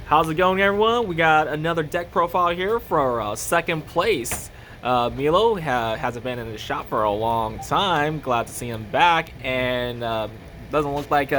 How's it going, everyone? We got another deck profile here for second place. Milo hasn't been in the shop for a long time. Glad to see him back, and doesn't look like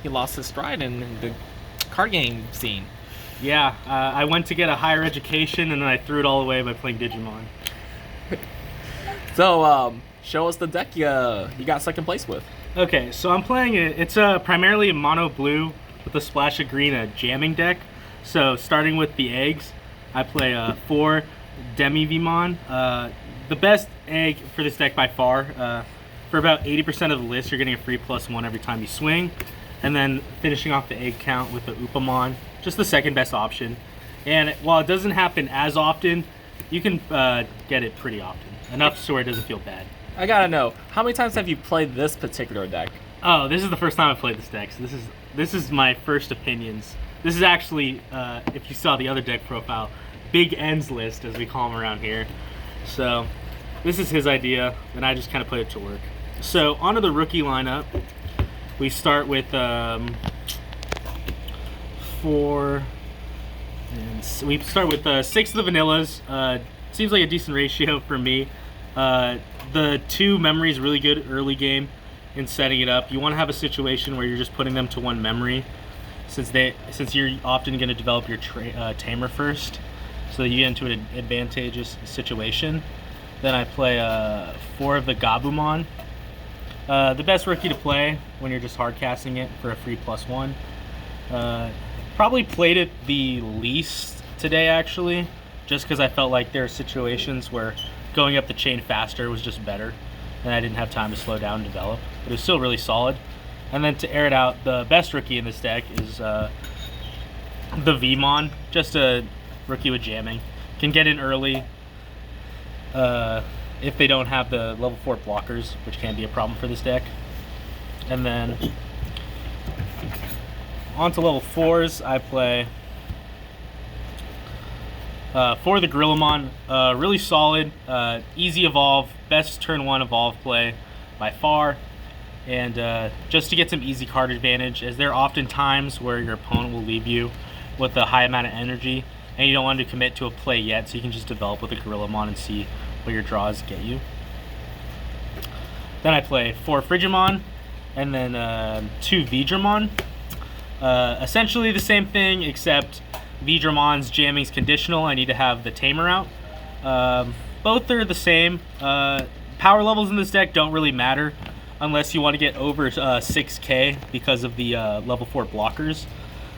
he lost his stride in the card game scene. Yeah, I went to get a higher education and then I threw it all away by playing Digimon. So, show us the deck you got second place with. Okay, so I'm playing it. It's primarily a mono blue with a splash of green, a jamming deck. So starting with the eggs, I play 4 Demi-Vmon. The best egg for this deck by far. For about 80% of the list, you're getting a free +1 every time you swing. And then finishing off the egg count with the Upamon, just the second best option. And while it doesn't happen as often, you can get it pretty often. Enough so it doesn't feel bad. I gotta know, how many times have you played this particular deck? Oh, this is the first time I've played this deck, so this is my first opinions. This is actually, if you saw the other deck profile, Big N's list, as we call him around here. So this is his idea, and I just kind of put it to work. So onto the rookie lineup. We start with 4, and we start with 6 of the vanillas. Seems like a decent ratio for me. The 2 memories really good early game in setting it up. You want to have a situation where you're just putting them to 1 memory, since you're often going to develop your tamer first, so that you get into an advantageous situation. Then I play 4 of the Gabumon. The best rookie to play when you're just hard casting it for a free +1. Probably played it the least today, actually, just because I felt like there are situations where going up the chain faster was just better, and I didn't have time to slow down and develop. But it was still really solid. And then to air it out, the best rookie in this deck is the Vmon, just a rookie with jamming. Can get in early if they don't have the level 4 blockers, which can be a problem for this deck. And then on to level 4s, I play 4 the Gorillamon. Really solid, easy evolve, best turn 1 evolve play by far. And just to get some easy card advantage, as there are often times where your opponent will leave you with a high amount of energy, and you don't want to commit to a play yet, so you can just develop with a Gorillamon and see what your draws get you. Then I play 4 Frigimon, and then 2 Vidramon. Essentially the same thing, except Vidramon's jamming's conditional. I need to have the tamer out. Both are the same. Power levels in this deck don't really matter unless you want to get over 6k because of the level 4 blockers.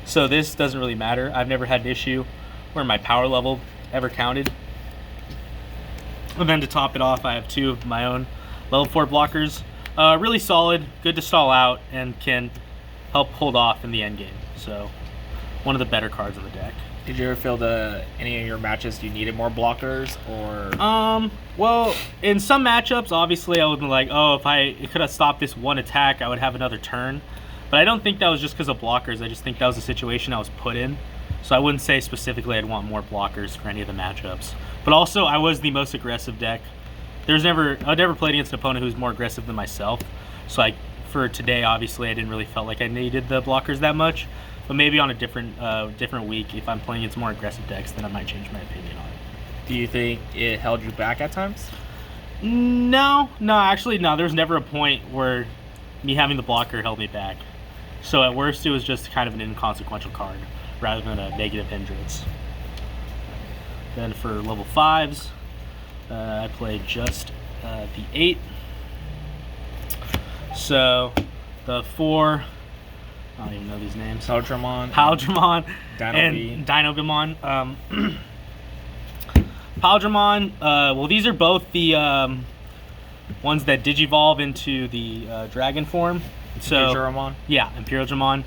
So this doesn't really matter. I've never had an issue where my power level ever counted. And then to top it off, I have 2 of my own level 4 blockers. Really solid, good to stall out, and can help hold off in the end game. So one of the better cards on the deck. Did you ever feel any of your matches you needed more blockers, or? Well, in some matchups, obviously I would be like, oh, if I could have stopped this 1 attack, I would have another turn. But I don't think that was just because of blockers. I just think that was a situation I was put in. So I wouldn't say specifically I'd want more blockers for any of the matchups. But also, I was the most aggressive deck. I've never played against an opponent who's more aggressive than myself. So for today, obviously, I didn't really felt like I needed the blockers that much. But maybe on a different week, if I'm playing against more aggressive decks, then I might change my opinion on it. Do you think it held you back at times? No, actually, no. There's never a point where me having the blocker held me back. So at worst, it was just kind of an inconsequential card rather than a negative hindrance. Then for level 5s, I play just the 8. So the 4... I don't even know these names. Imperiadramon, and Dinobimon. Imperiadramon, well, these are both the ones that digivolve into the dragon form. So, Imperiadramon? Yeah, Imperiadramon.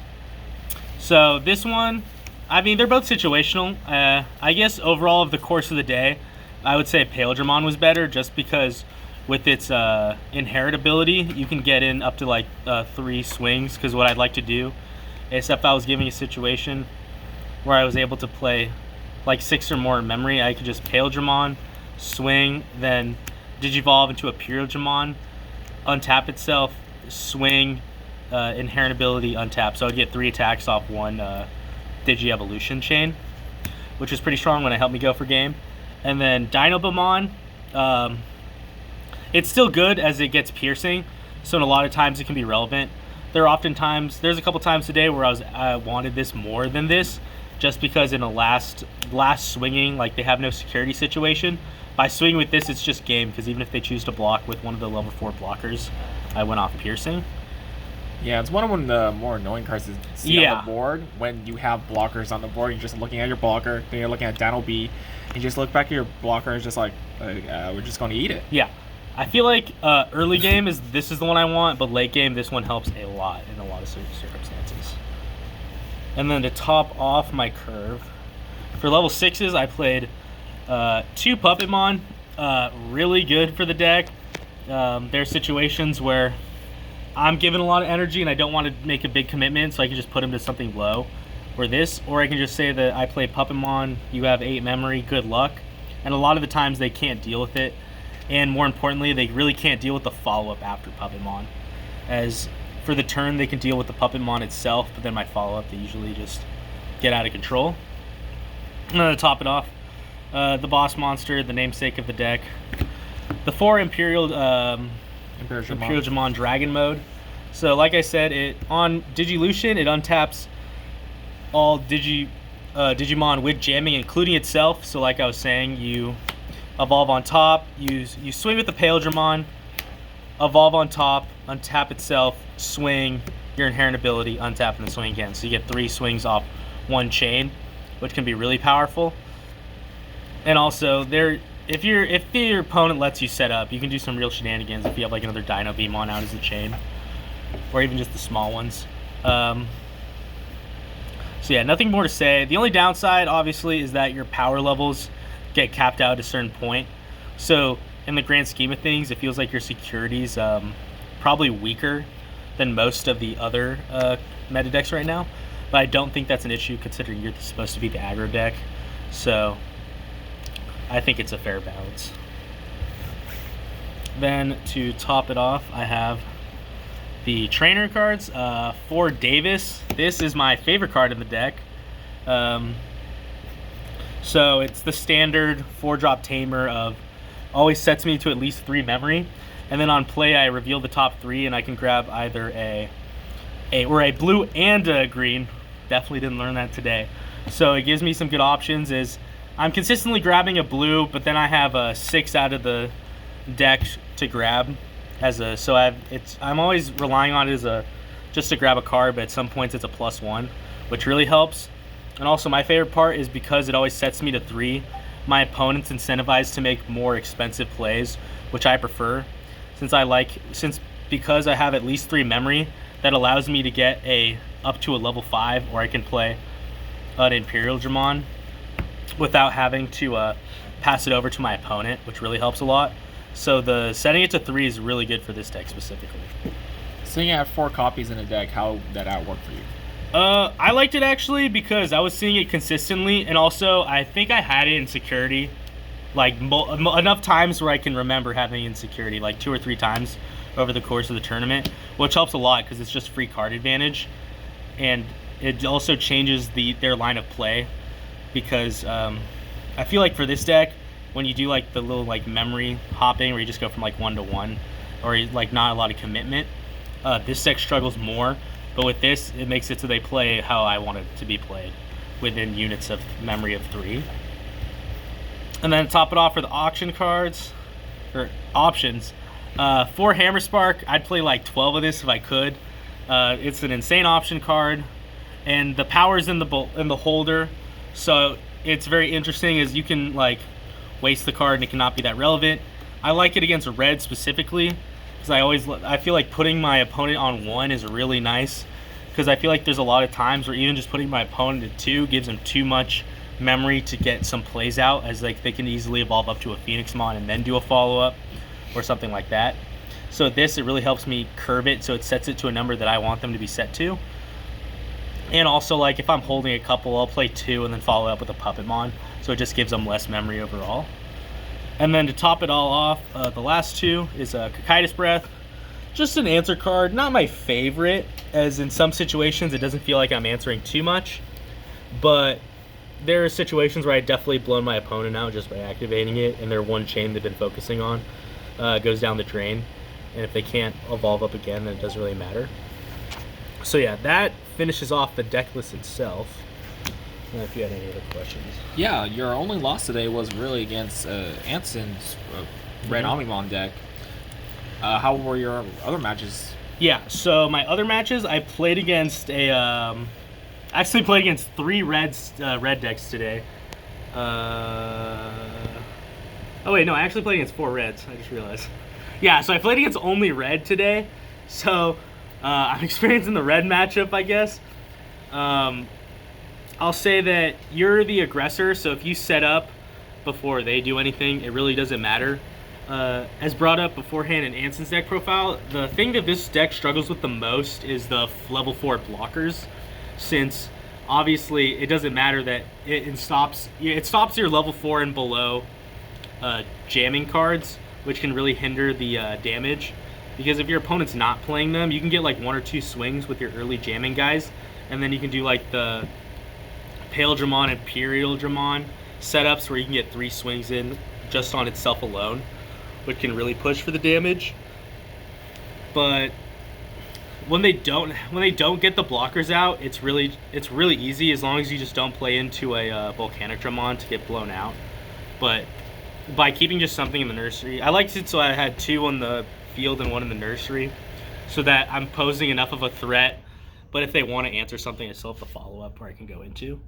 So this one, I mean, they're both situational. I guess overall of the course of the day, I would say Imperiadramon was better, just because with its inherit ability, you can get in up to like 3 swings, because what I'd like to do is if I was giving a situation where I was able to play like 6 or more in memory, I could just Imperiadramon, swing, then digivolve into a Imperiadramon, untap itself, swing, inherent ability, untap. So I'd get 3 attacks off 1 Digi-Evolution chain, which is pretty strong when it helped me go for game. And then Dinobamon, it's still good as it gets piercing, so in a lot of times it can be relevant. There's a couple times today where I wanted this more than this, just because in a last swinging, like they have no security situation. By swinging with this, it's just game, because even if they choose to block with one of the level 4 blockers, I went off piercing. Yeah, it's one of the more annoying cards to see on the board when you have blockers on the board. You're just looking at your blocker, then you're looking at Dino B, and you just look back at your blocker and it's just like, we're just going to eat it. Yeah. I feel like early game this is the one I want, but late game, this one helps a lot in a lot of circumstances. And then to top off my curve, for level 6s, I played 2 Puppetmon, really good for the deck. There's situations where I'm given a lot of energy and I don't want to make a big commitment, so I can just put him to something low, or I can just say that I play Puppetmon, you have 8 memory, good luck. And a lot of the times they can't deal with it, and more importantly, they really can't deal with the follow-up after Puppetmon. As for the turn, they can deal with the Puppetmon itself, but then my follow-up, they usually just get out of control. And then to top it off, the boss monster, the namesake of the deck, the 4 Imperiadramon Dragon mode. So like I said, on Digilution, it untaps all Digimon with jamming, including itself. So like I was saying, you evolve on top, you swing with the Imperiadramon, evolve on top, untap itself, swing, your inherent ability, untap, and then swing again. So you get 3 swings off one chain, which can be really powerful. And also, if your opponent lets you set up, you can do some real shenanigans if you have like another Dino Beamon out as a chain, or even just the small ones. So yeah, nothing more to say. The only downside, obviously, is that your power levels get capped out at a certain point. So in the grand scheme of things, it feels like your security's probably weaker than most of the other meta decks right now. But I don't think that's an issue, considering you're supposed to be the aggro deck. So I think it's a fair balance. Then to top it off, I have the trainer cards. For Davis, this is my favorite card in the deck. So it's the standard 4-drop tamer of always sets me to at least 3 memory. And then on play, I reveal the top 3, and I can grab either a blue and a green. Definitely didn't learn that today. So it gives me some good options. I'm consistently grabbing a blue, but then I have 6 out of the deck to grab I'm always relying on it just to grab a card, but at some points it's a +1, which really helps. And also my favorite part is because it always sets me to 3, my opponent's incentivized to make more expensive plays, which I prefer, because I have at least 3 memory. That allows me to get up to a level 5, or I can play an Imperiadramon without having to pass it over to my opponent, which really helps a lot. So the setting it to 3 is really good for this deck specifically. So you have 4 copies in a deck. How did that work for you? I liked it actually because I was seeing it consistently, and also I think I had it in security like enough times where I can remember having insecurity, like 2 or 3 times over the course of the tournament, which helps a lot because it's just free card advantage, and it also changes their line of play, because I feel like for this deck, when you do like the little like memory hopping where you just go from like 1 to 1, or like not a lot of commitment, this deck struggles more. But with this, it makes it so they play how I want it to be played, within units of memory of 3. And then to top it off for the auction cards, or options, for Hammer Spark, I'd play like 12 of this if I could. It's an insane option card, and the power's in the holder, so it's very interesting as you can like waste the card and it cannot be that relevant. I like it against red specifically, because I feel like putting my opponent on 1 is really nice, because I feel like there's a lot of times where even just putting my opponent at 2 gives them too much memory to get some plays out, as like they can easily evolve up to a Phoenixmon and then do a follow-up or something like that. So it really helps me curve it so it sets it to a number that I want them to be set to. And also, like, if I'm holding a couple, I'll play 2 and then follow up with a Puppetmon, so it just gives them less memory overall. And then to top it all off, the last 2 is Cocytus Breath. Just an answer card, not my favorite, as in some situations it doesn't feel like I'm answering too much. But there are situations where I definitely blown my opponent out just by activating it, and their one chain they've been focusing on goes down the drain. And if they can't evolve up again, then it doesn't really matter. So yeah, that finishes off the deck list itself. I don't know if you had any other questions. Yeah, your only loss today was really against Anson's Red Omnimon deck. How were your other matches? Yeah, so my other matches, I played against actually played against 3 red decks today. Oh wait, no, I actually played against 4 reds. I just realized. Yeah, so I played against only red today. So I'm experiencing the red matchup, I guess. I'll say that you're the aggressor, so if you set up before they do anything, it really doesn't matter. As brought up beforehand in Anson's deck profile, the thing that this deck struggles with the most is the level 4 blockers, since obviously it doesn't matter that it stops your level 4 and below jamming cards, which can really hinder the damage. Because if your opponent's not playing them, you can get like 1 or 2 swings with your early jamming guys, and then you can do like the Imperiadramon and Imperiadramon setups where you can get 3 swings in just on itself alone, which can really push for the damage. But when they don't get the blockers out, it's really easy, as long as you just don't play into a Volcanic Dramon to get blown out. But by keeping just something in the nursery, I liked it so I had 2 on the field and 1 in the nursery, so that I'm posing enough of a threat. But if they want to answer something, I still have the follow-up where I can go into.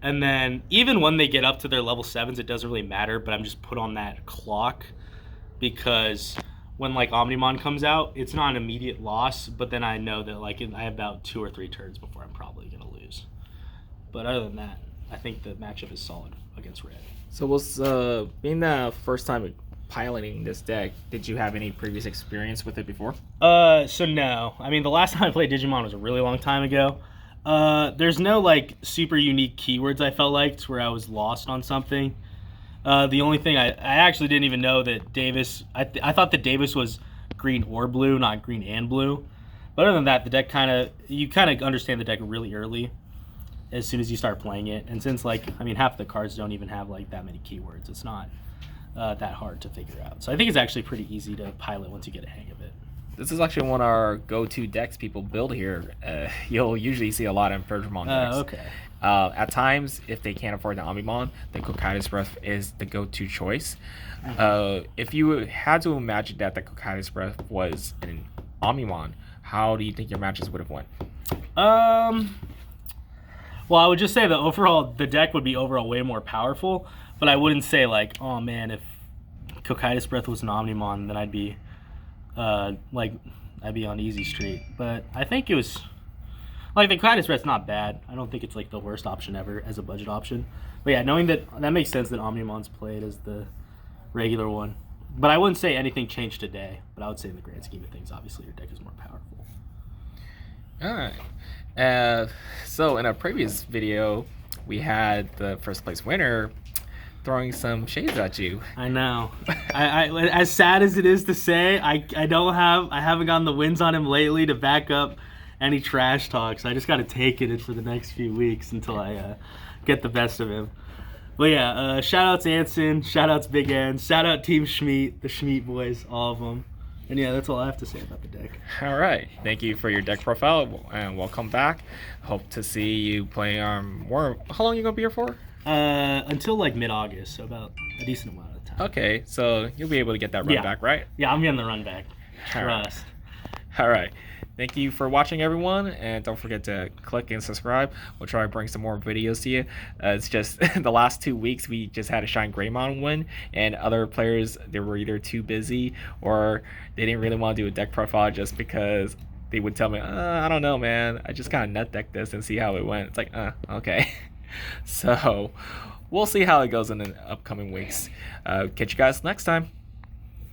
And then even when they get up to their level 7s, it doesn't really matter, but I'm just put on that clock, because when like Omnimon comes out, it's not an immediate loss, but then I know that like I have about 2 or 3 turns before I'm probably going to lose. But other than that, I think the matchup is solid against red. So was being the first time piloting this deck, did you have any previous experience with it before? So no. I mean, the last time I played Digimon was a really long time ago. There's no like super unique keywords I felt like where I was lost on something. The only thing I actually didn't even know that Davis, I thought that Davis was green or blue, not green and blue. But other than that, the deck you kind of understand the deck really early as soon as you start playing it. And since like, I mean, half the cards don't even have like that many keywords, it's not that hard to figure out. So I think it's actually pretty easy to pilot once you get a hang of it. This is actually one of our go-to decks people build here. You'll usually see a lot of Imperiadramon decks. Okay. At times, if they can't afford the Omnimon, the Cocytus Breath is the go-to choice. If you had to imagine that the Cocytus Breath was an Omnimon, how do you think your matches would have went? Well, I would just say that overall, the deck would be overall way more powerful, but I wouldn't say like, oh man, if Cocytus Breath was an Omnimon, then I'd be on easy street. But I think it was like the Cocytus Breath's not bad. I don't think it's like the worst option ever as a budget option. But yeah, knowing that makes sense that Omnimon's played as the regular one. But I wouldn't say anything changed today. But I would say in the grand scheme of things, obviously your deck is more powerful. All right. So in a previous video, we had the first place winner throwing some shades at you. I know. I as sad as it is to say, I haven't gotten the wins on him lately to back up any trash talks. I just got to take it for the next few weeks until I get the best of him. But yeah, shout out to Anson, shout out to Big N, shout out Team Schmeat, the Schmeat boys, all of them. And yeah, that's all I have to say about the deck. All right. Thank you for your deck profile, and welcome back. Hope to see you play more. How long are you going to be here for? Until like mid-August, so about a decent amount of time. Okay, so you'll be able to get that run back, right? Yeah, I'm getting the run back. Trust. All right. Thank you for watching, everyone, and don't forget to click and subscribe. We'll try to bring some more videos to you. It's just the last 2 weeks we just had a Shine Greymon win, and other players, they were either too busy or they didn't really want to do a deck profile just because they would tell me, I don't know, man. I just kind of nut decked this and see how it went. It's like, okay. So we'll see how it goes in the upcoming weeks. Catch you guys next time.